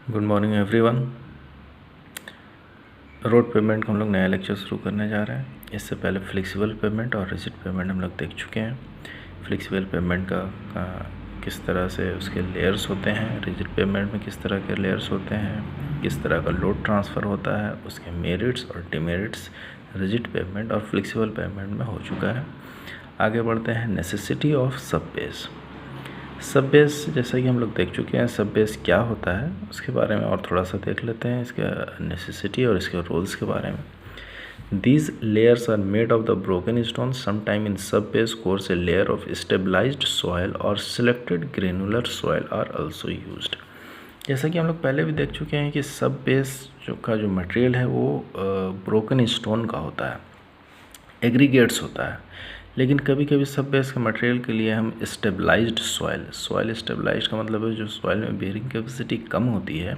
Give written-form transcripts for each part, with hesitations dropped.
Good morning everyone. Road payment का हम लोग नया लेक्चर शुरू करने जा रहे हैं। इससे पहले फ्लेक्सिबल पेमेंट और रिजिड पेमेंट हम लोग देख चुके हैं। फ्लेक्सिबल पेमेंट का किस तरह से उसके लेयर्स होते हैं, रिजिड पेमेंट में किस तरह के लेयर्स होते हैं, किस तरह का लोड ट्रांसफ़र होता है, उसके मेरिट्स और डिमेरिट्स रिजिड पेमेंट और फ्लेक्सिबल पेमेंट में हो चुका है। आगे बढ़ते हैं नेसेसिटी ऑफ सब बेस। सब बेस जैसा कि हम लोग देख चुके हैं, सब बेस क्या होता है उसके बारे में और थोड़ा सा देख लेते हैं, इसका नेसेसिटी और इसके रोल्स के बारे में। These layers are made of the broken stones. Sometime in sub-base cores a layer of stabilized soil or selected granular soil are also used. जैसा कि हम लोग पहले भी देख चुके हैं कि सब बेस जो मटेरियल है वो ब्रोकन स्टोन का होता है, एग्रीगेट्स होता है। लेकिन कभी कभी सब बेस के मटेरियल के लिए हम स्टेबलाइज्ड सॉइल स्टेबलाइज्ड का मतलब है जो सॉइल में बेयरिंग कैपेसिटी कम होती है,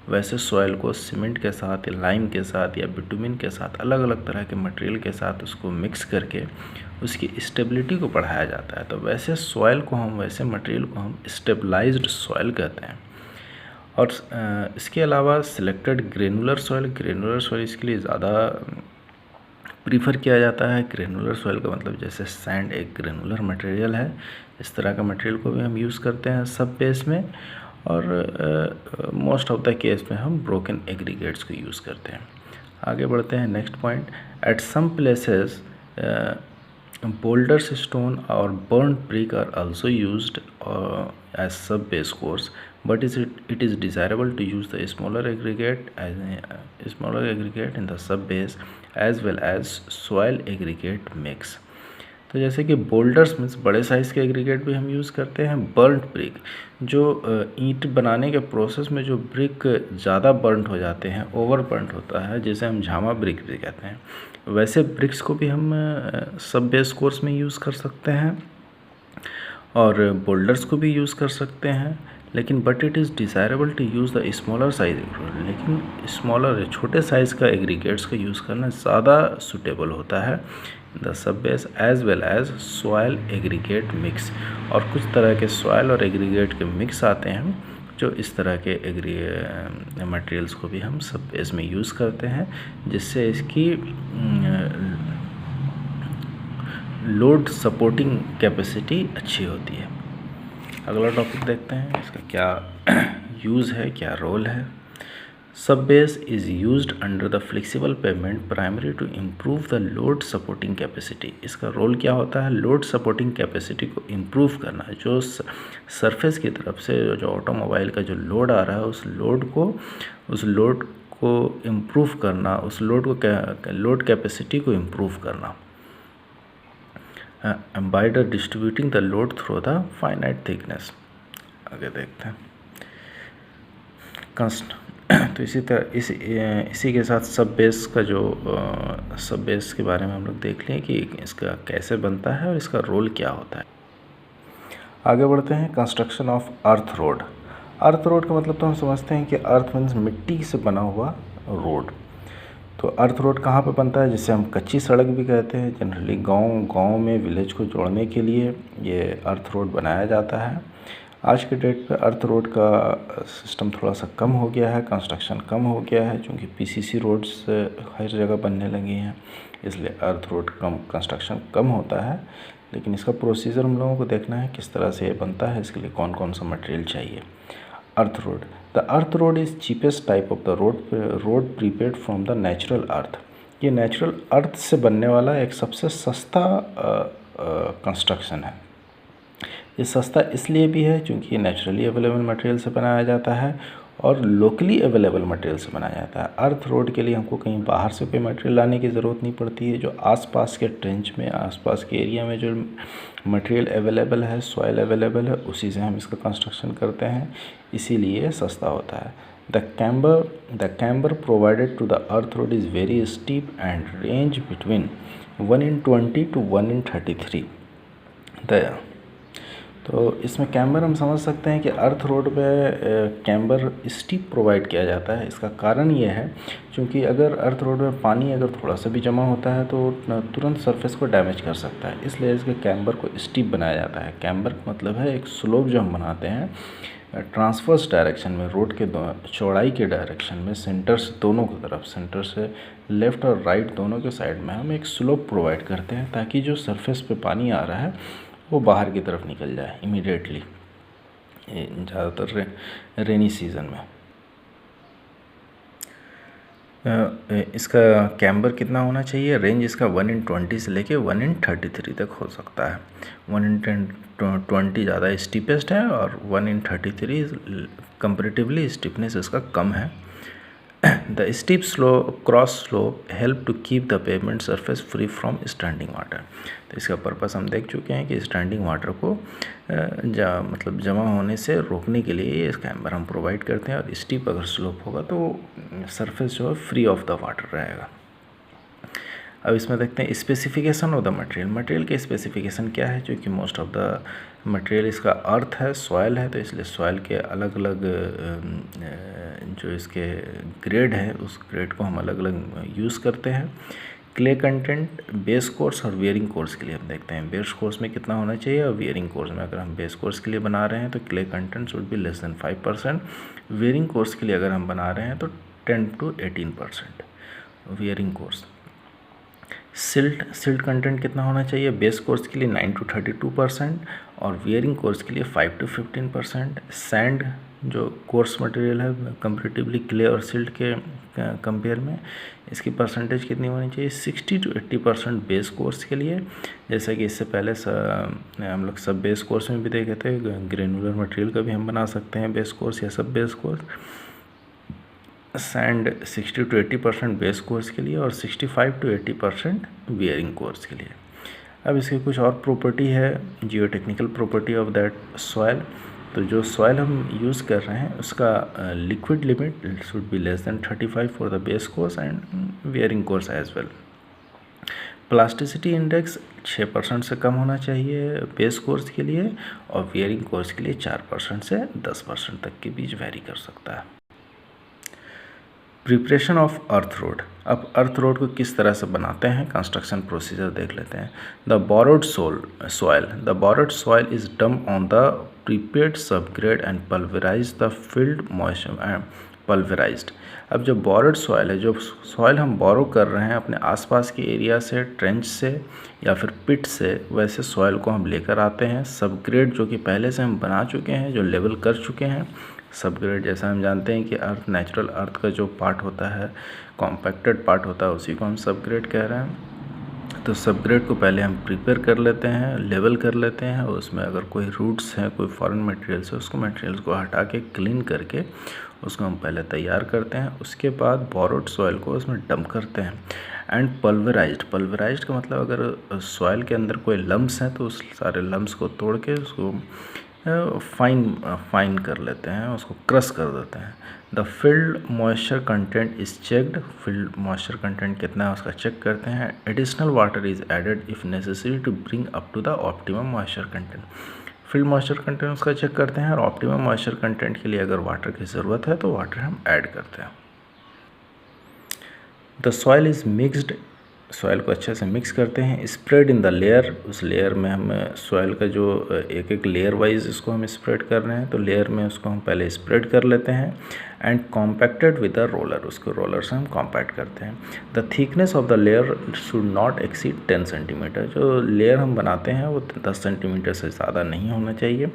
वैसे सॉइल को सीमेंट के साथ या लाइम के साथ या बिटुमिन के साथ अलग अलग तरह के मटेरियल के साथ उसको मिक्स करके उसकी स्टेबिलिटी को बढ़ाया जाता है। तो वैसे सॉइल को हम, वैसे मटेरियल को हम स्टेबलाइज्ड सॉइल कहते हैं। और इसके अलावा सिलेक्टेड ग्रेनुलर सॉइल इसके लिए ज़्यादा प्रीफर किया जाता है। ग्रेनुलर सॉइल का मतलब जैसे सैंड एक ग्रेनुलर मटेरियल है, इस तरह का मटेरियल को भी हम यूज़ करते हैं सब बेस में। और मोस्ट ऑफ द केस में हम ब्रोकन एग्रीगेट्स को यूज़ करते हैं। आगे बढ़ते हैं next point. At some places boulders stone or burnt brick are also used as sub base course, but it is desirable to use the smaller aggregate in the sub base as well as soil aggregate mix. तो जैसे कि boulders means बड़े size के aggregate भी हम use करते हैं। Burnt brick जो ईंट बनाने के प्रोसेस में जो ब्रिक ज़्यादा बर्नट हो जाते हैं, ओवर बर्नट होता है, जिसे हम झामा ब्रिक भी कहते हैं, वैसे ब्रिक्स को भी हम सब बेस कोर्स में यूज़ कर सकते हैं और बोल्डर्स को भी यूज़ कर सकते हैं। लेकिन but it is desirable to use the smaller size, लेकिन स्मॉलर छोटे साइज़ का एग्रीगेट्स का यूज़ करना ज़्यादा सूटेबल होता है the sub base as well as soil aggregate mix. और कुछ तरह के सॉयल और एग्रीगेट के मिक्स आते हैं जो इस तरह के मटेरियल्स को भी हम सब बेस में यूज़ करते हैं, जिससे इसकी लोड सपोर्टिंग कैपेसिटी अच्छी होती है। अगला टॉपिक देखते हैं, इसका क्या यूज़ है, क्या रोल है। Sub base is used under the flexible pavement primary to improve the load supporting capacity. इसका रोल क्या होता है? लोड सपोर्टिंग कैपेसिटी को इम्प्रूव करना है। जो सरफेस की तरफ से जो ऑटोमोबाइल का जो लोड आ रहा है उस लोड को इम्प्रूव करना, उस लोड कैपेसिटी को इम्प्रूव करना by the distributing the load through the finite thickness. आगे देखते हैं तो इसी के साथ सब बेस का जो सब बेस के बारे में हम लोग देख लें कि इसका कैसे बनता है और इसका रोल क्या होता है। आगे बढ़ते हैं। Construction of earth road. Earth road का मतलब तो हम समझते हैं कि अर्थ मीन्स मिट्टी से बना हुआ रोड। तो अर्थ रोड कहाँ पे बनता है, जिसे हम कच्ची सड़क भी कहते हैं। जनरली गांव में विलेज को जोड़ने के लिए ये अर्थ रोड बनाया जाता है। आज के डेट पे अर्थ रोड का सिस्टम थोड़ा सा कम हो गया है, कंस्ट्रक्शन कम हो गया है, क्योंकि पीसीसी रोड्स हर जगह बनने लगी हैं, इसलिए अर्थ रोड कंस्ट्रक्शन कम होता है। लेकिन इसका प्रोसीजर हम लोगों को देखना है किस तरह से ये बनता है, इसके लिए कौन कौन सा मटेरियल चाहिए। Earth road. The earth road is cheapest type of the road prepared from the natural earth. ये नेचुरल अर्थ से बनने वाला एक सबसे सस्ता कंस्ट्रक्शन है। ये सस्ता इसलिए भी है क्योंकि ये नेचुरली अवेलेबल मटेरियल से बनाया जाता है और लोकली अवेलेबल मटेरियल से बनाया जाता है। अर्थ रोड के लिए हमको कहीं बाहर से कोई मटेरियल लाने की ज़रूरत नहीं पड़ती है। जो आसपास के ट्रेंच में, आसपास के एरिया में जो मटेरियल अवेलेबल है, सॉइल अवेलेबल है, उसी से हम इसका कंस्ट्रक्शन करते हैं, इसीलिए सस्ता होता है। The camber provided to the earth road is very steep and range between 1/20 to 1/33। तो इसमें कैम्बर हम समझ सकते हैं कि अर्थ रोड पे कैम्बर स्टीप प्रोवाइड किया जाता है। इसका कारण ये है क्योंकि अगर अर्थ रोड में पानी अगर थोड़ा सा भी जमा होता है तो तुरंत सरफेस को डैमेज कर सकता है, इसलिए इसके कैम्बर को स्टीप बनाया जाता है। कैम्बर का मतलब है एक स्लोप जो हम बनाते हैं, ट्रांसवर्स डायरेक्शन में, रोड के चौड़ाई के डायरेक्शन में सेंटर से दोनों की तरफ, सेंटर से लेफ़्ट और राइट दोनों के साइड में हम एक स्लोप प्रोवाइड करते हैं ताकि जो सरफेस पे पानी आ रहा है वो बाहर की तरफ निकल जाए इमीडिएटली, ज़्यादातर रेनी सीज़न में। इसका कैम्बर कितना होना चाहिए? रेंज इसका 1/20 से लेके 1/33 तक हो सकता है। 1/20 ज़्यादा स्टीपेस्ट है और 1/33 कंपेरेटिवली स्टीपनेस इसका कम है। The steep cross slope help to keep the pavement surface free from standing water. तो इसका पर्पस हम देख चुके हैं कि स्टैंडिंग वाटर को मतलब जमा होने से रोकने के लिए ये कैम्बर हम प्रोवाइड करते हैं, और स्टीप अगर स्लोप होगा तो सरफेस जो है फ्री ऑफ द वाटर रहेगा। अब इसमें देखते हैं specification of the material. Material के स्पेसिफिकेशन क्या है? क्योंकि मोस्ट ऑफ द मटेरियल इसका अर्थ है, सॉयल है, तो इसलिए सॉयल के अलग अलग जो इसके ग्रेड है उस ग्रेड को हम अलग अलग यूज़ करते हैं। क्ले कंटेंट बेस कोर्स और वियरिंग कोर्स के लिए हम देखते हैं बेस कोर्स में कितना होना चाहिए, और वियरिंग कोर्स में अगर हम बेस कोर्स के लिए बना रहे हैं तो clay content should be less then 5%। Wearing course के लिए अगर हम बना रहे हैं तो 10 to 18% wearing course. Silt content कितना होना चाहिए? बेस कोर्स के लिए 9 to 32% और वियरिंग कोर्स के लिए 5 to 15%। सैंड जो कोर्स मटेरियल है कंपेरेटिवली क्ले और सिल्ट के कंपेयर में, इसकी परसेंटेज कितनी होनी चाहिए? 60 to 80% बेस कोर्स के लिए। जैसा कि इससे पहले हम लोग सब बेस कोर्स में भी देखे थे, ग्रेनुलर मटेरियल का भी हम बना सकते हैं बेस कोर्स या सब base course. Sand 60 to 80% base course के लिए और 65 to 80% वियरिंग कोर्स के लिए। अब इसकी कुछ और प्रॉपर्टी है, geo technical property of that soil. तो जो सॉयल हम यूज़ कर रहे हैं उसका liquid limit should be less than 35 for the base course and wearing course as well. Plasticity index 6% से कम होना चाहिए बेस कोर्स के लिए, और वियरिंग कोर्स के लिए 4% से 10% तक के बीच वेरी कर सकता है। Preparation of earth road. अब अर्थ रोड को किस तरह से बनाते हैं, कंस्ट्रक्शन प्रोसीजर देख लेते हैं। The borrowed soil is dump on the prepared subgrade and pulverize the field moisture pulverized. अब जो बोरोड सॉइल है, जो सॉइल हम बोरो कर रहे हैं अपने आसपास के एरिया से, ट्रेंच से या फिर पिट से, वैसे सॉइल को हम लेकर आते हैं। सबग्रेड जो कि पहले से हम बना चुके हैं, जो लेवल कर चुके हैं। सबग्रेड जैसा हम जानते हैं कि अर्थ, नेचुरल अर्थ का जो पार्ट होता है, कॉम्पैक्टेड पार्ट होता है, उसी को हम सबग्रेड कह रहे हैं। तो सबग्रेड को पहले हम प्रिपेयर कर लेते हैं, लेवल कर लेते हैं, और उसमें अगर कोई रूट्स हैं, कोई फॉरेन मटेरियल्स है, उसको मटेरियल्स को हटा के क्लीन करके उसको हम पहले तैयार करते हैं। उसके बाद बोरोड सॉइल को उसमें डंप करते हैं। एंड पल्वराइज्ड का मतलब अगर सॉइल के अंदर कोई लम्स हैं तो उस सारे लम्स को तोड़ के उसको फाइन कर लेते हैं, उसको क्रश कर देते हैं। The field moisture content is checked. Field moisture content कितना है उसका चेक करते हैं। Additional water is added if necessary to bring up to the optimum moisture content. Field moisture content उसका चेक करते हैं, और ऑप्टिमम मॉइस्चर कंटेंट के लिए अगर वाटर की ज़रूरत है तो वाटर हम ऐड करते हैं। The soil is mixed. Soil को अच्छे से मिक्स करते हैं। Spread in the layer. उस लेयर में हम सॉइल का जो एक एक लेयर वाइज इसको हम स्प्रेड कर रहे हैं, तो लेयर में उसको हम पहले स्प्रेड कर लेते हैं। And compacted with a roller, उसको रोलर से हम कॉम्पैक्ट करते हैं। The thickness of the layer should not exceed 10 centimetre. जो लेयर हम बनाते हैं वो 10 सेंटीमीटर से ज़्यादा नहीं होना चाहिए।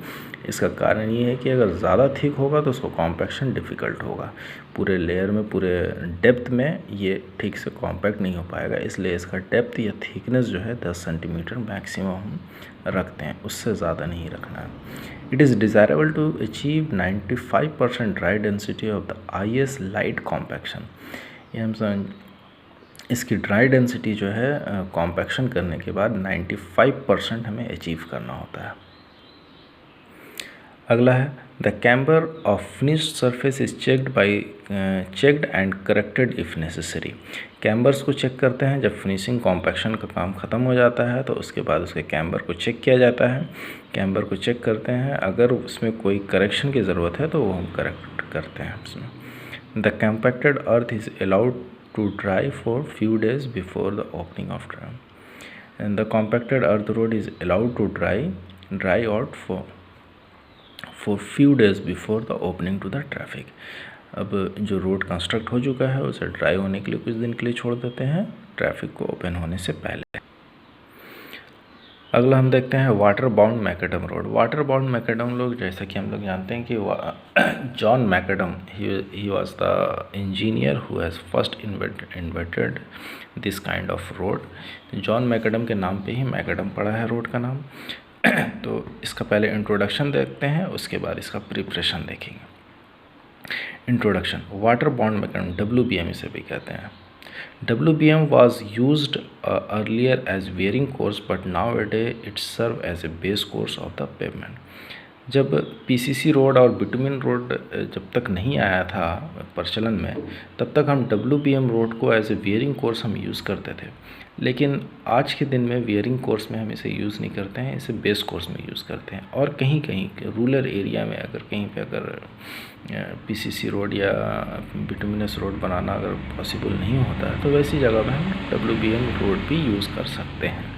इसका कारण ये है कि अगर ज़्यादा थिक होगा तो उसको कॉम्पैक्शन डिफ़िकल्ट होगा, पूरे लेयर में, पूरे डेप्थ में ये ठीक से कॉम्पैक्ट नहीं हो पाएगा। इसलिए इसका डेप्थ या थिकनेस जो है 10 सेंटीमीटर मैक्सिमम हम रखते हैं, उससे ज़्यादा नहीं रखना है। It is desirable to achieve 95% dry density of the IS light compaction. ये हम समझ, इसकी ड्राई डेंसिटी जो है कॉम्पैक्शन करने के बाद 95% हमें अचीव करना होता है। अगला है the camber of finished surface is checked and corrected if necessary. Chambers को चेक करते हैं जब फिनिशिंग कॉम्पैक्शन का काम ख़त्म हो जाता है, तो उसके बाद उसके कैम्बर को चेक किया जाता है। कैम्बर को चेक करते हैं, अगर उसमें कोई करेक्शन की ज़रूरत है तो वो हम करेक्ट करते हैं उसमें। The compacted earth is allowed to dry for few days before the opening of drum. And the compacted earth road is allowed to dry out for few days before the opening to the traffic. अब जो road construct हो चुका है उसे dry होने के लिए कुछ दिन के लिए छोड़ देते हैं ट्रैफिक को ओपन होने से पहले। अगला हम देखते हैं water bound McAdam road. Water bound McAdam लोग, जैसा कि हम लोग जानते हैं कि John McAdam he was the engineer who has first invented this kind of road. John McAdam के नाम पे ही मैकडम पड़ा है रोड का नाम। तो इसका पहले इंट्रोडक्शन देखते हैं, उसके बाद इसका प्रिपरेशन देखेंगे। Introduction. Water bound McAdam, WBM इसे भी कहते हैं। WBM was used earlier as wearing course, but nowadays it serve as a base course of the pavement। जब PCC रोड और बिटुमिन रोड जब तक नहीं आया था प्रचलन में, तब तक हम WBM रोड को एज ए वियरिंग कोर्स हम यूज़ करते थे। लेकिन आज के दिन में वियरिंग कोर्स में हम इसे यूज़ नहीं करते हैं, इसे बेस कोर्स में यूज़ करते हैं। और कहीं कहीं रूरल एरिया में अगर कहीं पे अगर PCC रोड या बिटुमिनस रोड बनाना अगर पॉसिबल नहीं होता है, तो वैसी जगह में हम WBM रोड भी यूज़ कर सकते हैं।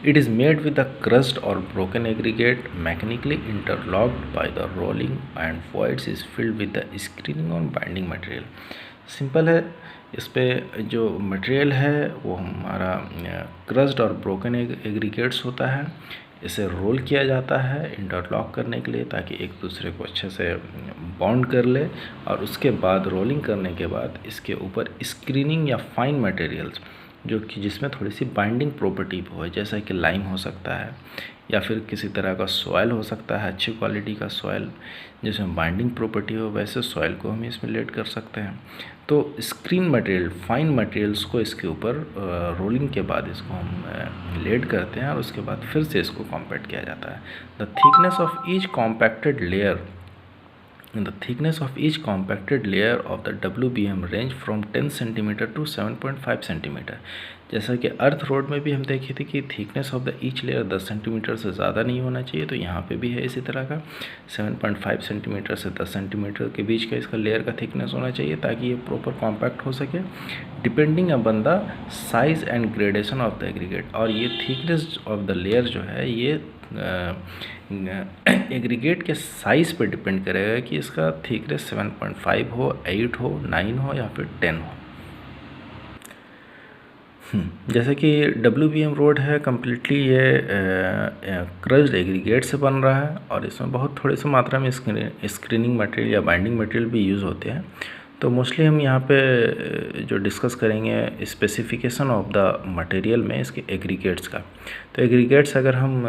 It is made with the crushed or broken aggregate, mechanically interlocked by the rolling, and voids is filled with the screening और binding material। सिंपल है, इस पे जो मटेरियल है वो हमारा क्रस्ड और ब्रोकन एग्रीगेट्स होता है। इसे रोल किया जाता है इंटरलॉक करने के लिए, ताकि एक दूसरे को अच्छे से बॉन्ड कर ले, और उसके बाद रोलिंग करने के बाद इसके ऊपर स्क्रीनिंग या फाइन मटेरियल्स जो कि जिसमें थोड़ी सी बाइंडिंग प्रॉपर्टी हो, जैसा कि लाइम हो सकता है या फिर किसी तरह का सॉइल हो सकता है, अच्छी क्वालिटी का सॉइल जिसमें बाइंडिंग प्रॉपर्टी हो, वैसे सॉइल को हम इसमें लेड कर सकते हैं। तो स्क्रीन मटेरियल, फाइन मटेरियल्स को इसके ऊपर रोलिंग के बाद इसको हम लेड करते हैं, और उसके बाद फिर से इसको कॉम्पैक्ट किया जाता है। The thickness of each compacted layer The thickness of each compacted layer of the WBM range from 10 cm to 7.5 cm। जैसा कि अर्थ रोड में भी हम देखे थे कि thickness of the each layer 10 centimetre से ज़्यादा नहीं होना चाहिए, तो यहाँ पे भी है इसी तरह का 7.5 सेंटीमीटर से 10 सेंटीमीटर के बीच का इसका लेयर का थिकनेस होना चाहिए, ताकि ये प्रॉपर कॉम्पैक्ट हो सके depending upon the size and gradation of the aggregate. और ये थिकनेस ऑफ द लेयर जो है ये एग्रीगेट के साइज़ पे डिपेंड करेगा कि इसका थिकनेस 7.5 हो, 8 हो, 9 हो या फिर 10 हो। जैसे कि WBM रोड है कम्प्लीटली ये क्रस्ड एग्रीगेट से बन रहा है, और इसमें बहुत थोड़ी सी मात्रा में स्क्रीनिंग मटेरियल या बाइंडिंग मटेरियल भी यूज़ होते हैं। तो मोस्टली हम यहाँ पे जो डिस्कस करेंगे स्पेसिफिकेशन ऑफ द मटेरियल में इसके एग्रीगेट्स का। तो एग्रीगेट्स अगर हम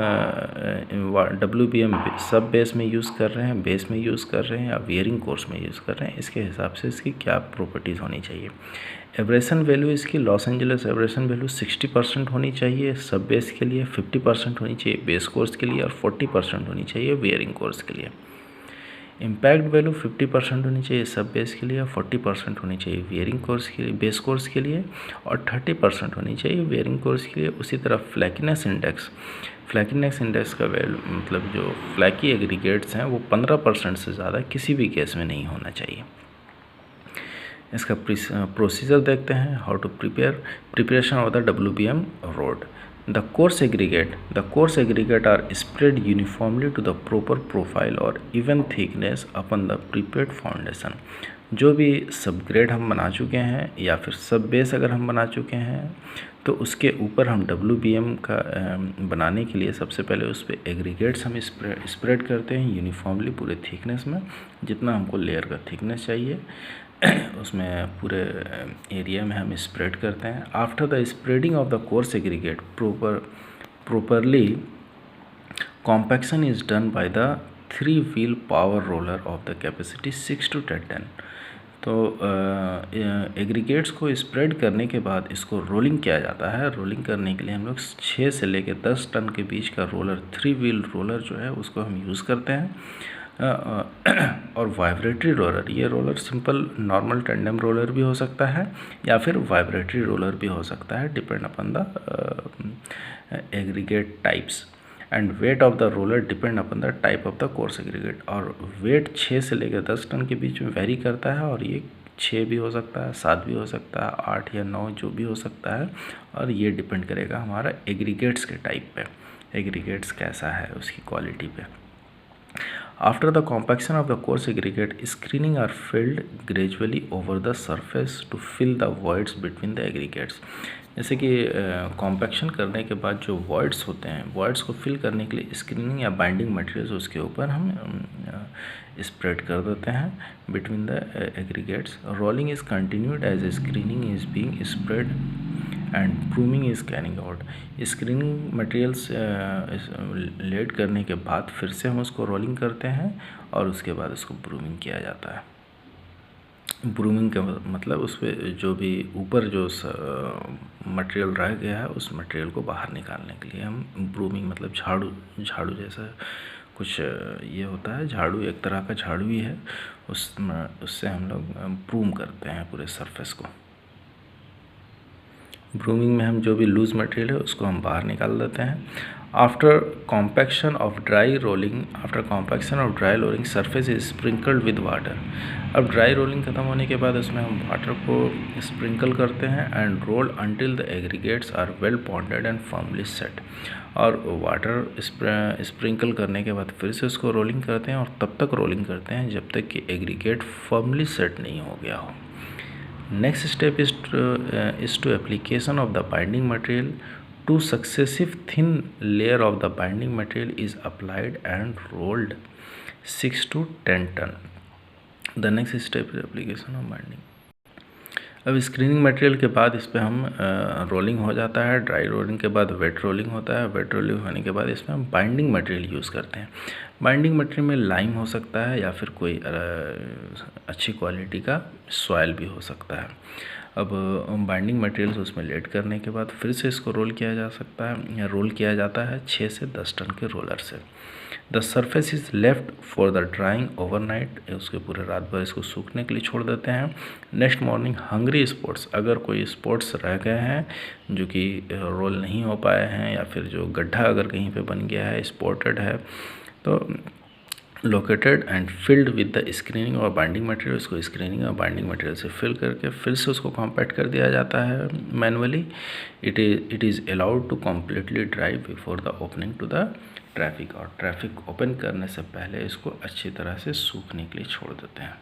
WBM सब बेस में यूज़ कर रहे हैं, बेस में यूज़ कर रहे हैं या वियरिंग कोर्स में यूज़ कर रहे हैं, इसके हिसाब से इसकी क्या प्रॉपर्टीज़ होनी चाहिए। एब्रेशन वैल्यू इसकी लॉस एंजलिस एब्रेशन वैल्यू 60% होनी चाहिए सब बेस के लिए, 50% होनी चाहिए बेस कोर्स के लिए, और 40% होनी चाहिए वियरिंग कोर्स के लिए। इम्पैक्ट वैल्यू 50% होनी चाहिए सब बेस के लिए, 40% होनी चाहिए वियरिंग कोर्स के लिए, बेस कोर्स के लिए, और 30% होनी चाहिए वियरिंग कोर्स के लिए। उसी तरह फ्लैकीनेस इंडेक्स का वैल्यू मतलब जो फ्लैकी एग्रीगेट्स हैं वो 15% से ज़्यादा किसी भी केस में नहीं होना चाहिए। इसका प्रोसीजर देखते हैं, how to preparation of the WBM road. The coarse aggregate are spread uniformly to the proper profile or even thickness upon the prepared foundation। जो भी सब ग्रेड हम बना चुके हैं या फिर सब बेस अगर हम बना चुके हैं, तो उसके ऊपर हम WBM का बनाने के लिए सबसे पहले उस पर एग्रीगेट्स हम स्प्रेड करते हैं यूनिफॉर्मली पूरे थिकनेस में, जितना हमको लेयर का थिकनेस चाहिए उसमें पूरे एरिया में हम स्प्रेड करते हैं। After the spreading of the coarse aggregate properly compaction is done by the 3-wheel power roller of the capacity 6 to 10 ton. तो एग्रीगेट्स को स्प्रेड करने के बाद इसको रोलिंग किया जाता है। रोलिंग करने के लिए हम लोग 6 से लेकर 10 टन के बीच का रोलर, 3-wheel रोलर जो है उसको हम यूज़ करते हैं। और वाइब्रेटरी रोलर, ये roller simple normal tandem roller भी हो सकता है या फिर वाइब्रेटरी रोलर भी हो सकता है, depend upon the aggregate types. And weight of the roller depend upon the type of the coarse aggregate. और वेट 6 से लेकर 10 टन के बीच में वेरी करता है, और ये 6 भी हो सकता है, 7 भी हो सकता है, 8 या 9 जो भी हो सकता है। और ये डिपेंड करेगा हमारा एग्रीगेट्स के टाइप पे, एग्रीगेट्स कैसा है उसकी क्वालिटी पे। After the compaction of the coarse aggregate, screening are filled gradually over the surface to fill the voids between the aggregates. जैसे कि कॉम्पैक्शन करने के बाद जो वॉइड्स होते हैं, वॉइड्स को फिल करने के लिए स्क्रीनिंग या बाइंडिंग मटेरियल्स उसके ऊपर हम स्प्रेड कर देते हैं between the aggregates. Rolling is continued as screening is being spread and brooming is carrying out. Screening materials laid करने के बाद फिर से हम उसको रोलिंग करते हैं और उसके बाद उसको ब्रूमिंग किया जाता है. ब्रूमिंग का मतलब उस पर जो भी ऊपर जो मटेरियल रह गया है उस मटेरियल को बाहर निकालने के लिए हम ब्रूमिंग, मतलब झाड़ू जैसा कुछ ये होता है. झाड़ू एक तरह का झाड़ू ही है, उससे हम लोग ब्रूम करते हैं पूरे सरफेस को. ब्रूमिंग में हम जो भी लूज मटेरियल है उसको हम बाहर निकाल देते हैं. After compaction of dry rolling surface is sprinkled with water. अब ड्राई रोलिंग ख़त्म होने के बाद उसमें हम वाटर को स्प्रिंकल करते हैं and rolled until the aggregates are well bonded and firmly set. और वाटर स्प्रिंकल करने के बाद फिर से उसको रोलिंग करते हैं और तब तक रोलिंग करते हैं जब तक कि एग्रीगेट फर्मली सेट नहीं हो गया हो. Next step is to application of the binding material. 2 successive thin layer of the binding material is applied and rolled 6 to 10 ton. The next step is application of binding. अब screening material के बाद इस पर हम rolling हो जाता है. Dry rolling के बाद वेट रोलिंग होता है. वेट रोलिंग होने के बाद इसमें हम बाइंडिंग मटेरियल यूज़ करते हैं. बाइंडिंग मटेरियल में लाइम हो सकता है या फिर कोई अच्छी क्वालिटी का सॉइल भी हो सकता है. अब बाइंडिंग मटेरियल्स उसमें लेड करने के बाद फिर से इसको रोल किया जा सकता है या रोल किया जाता है 6 से 10 टन के रोलर से. The surface is left for the drawing overnight. उसके पूरे रात भर इसको सूखने के लिए छोड़ देते हैं. नेक्स्ट मॉर्निंग हंग्री स्पॉट्स, अगर कोई स्पॉट्स रह गए हैं जो कि रोल नहीं हो पाए हैं या फिर जो गड्ढा अगर कहीं पे बन गया है, स्पॉटेड है, तो located and filled with the screening और बाइंडिंग मटेरियल. उसको स्क्रीनिंग और बाइंडिंग मटेरियल से फिल करके फिर से उसको कॉम्पैक्ट कर दिया जाता है manually. It is allowed to completely dry before the opening to the traffic. और ट्रैफिक ओपन करने से पहले इसको अच्छी तरह से सूखने के लिए छोड़ देते हैं.